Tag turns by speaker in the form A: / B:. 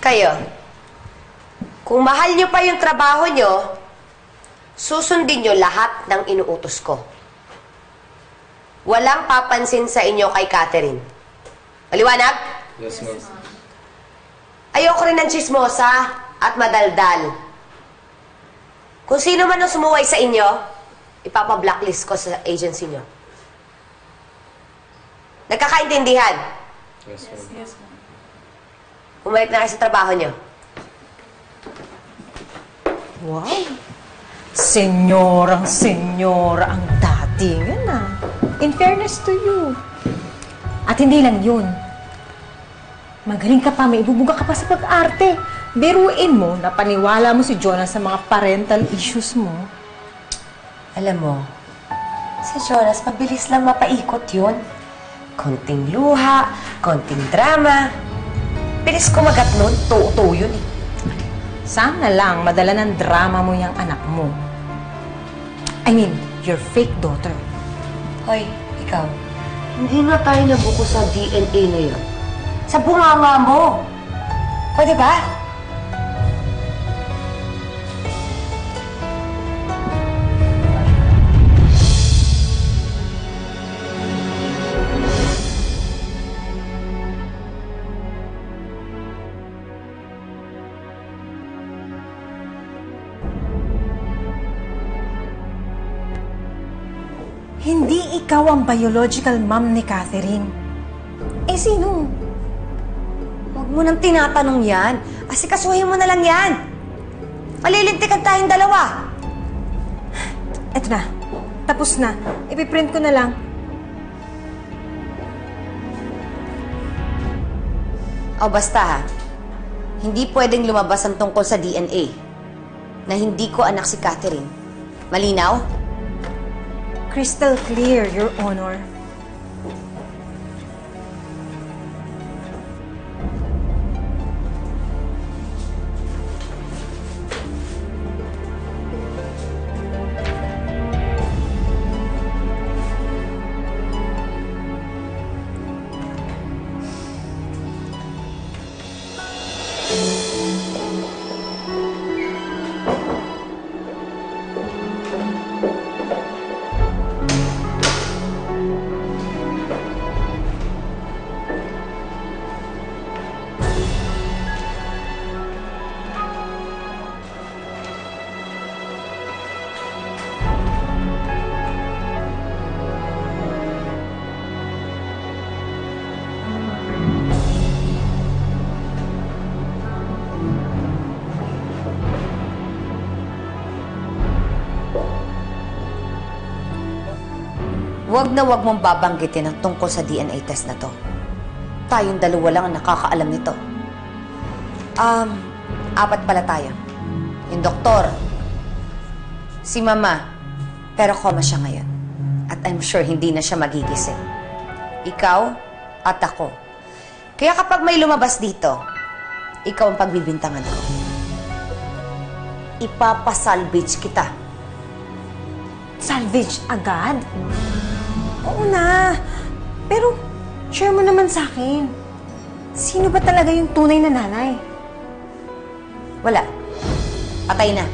A: Kayo, kung mahal nyo pa yung trabaho nyo, susundin nyo lahat ng inuutos ko. Walang papansin sa inyo kay Catherine. Maliwanag?
B: Yes, ma'am.
A: Ayoko rin ng chismosa at madaldal. Kung sino man ang sumuway sa inyo, ipapa-blacklist ko sa agency nyo. Nagkakaintindihan?
B: Yes, ma'am.
C: Yes, ma'am.
A: Bumalik na kayo sa trabaho nyo.
C: Wow! Senyora ang datingan ah. In fairness to you. At hindi lang yun. Magaling ka pa, may ibubuga ka pa sa pag-arte. Biruin mo na paniwala mo si Jonah sa mga parental issues mo.
A: Alam mo, si Jonas, mabilis lang mapaikot yun. Konting luha, konting drama. Bilis kumagat nun, tuo yun eh.
C: Sana lang madala ng drama mo yung anak mo. I mean, your fake daughter.
A: Hoy, ikaw, hindi na tayo nabuko sa DNA na yun. Sa bunganga mo. Pwede ba?
C: Hindi ikaw ang biological mom ni Catherine. Eh, sino?
A: Huwag mo nang tinatanong yan. Asikasuhin mo na lang yan. Malilintikan tayong dalawa.
C: Eto na. Tapos na. Ipiprint ko na lang.
A: O basta ha, hindi pwedeng lumabas ang tungkol sa DNA na hindi ko anak si Catherine. Malinaw?
C: Crystal clear, Your Honor.
A: Huwag na huwag mong babanggitin ang tungkol sa DNA test na to. Tayong dalawa lang ang nakakaalam nito. Apat pala tayo. Yung doktor, si Mama, pero coma siya ngayon. At I'm sure hindi na siya magigising. Ikaw at ako. Kaya kapag may lumabas dito, ikaw ang pagbibintangan ko. Ipapasalvage kita.
C: Salvage agad? Oo na. Pero, share mo naman sa akin. Sino ba talaga yung tunay na nanay?
A: Wala. Patay na.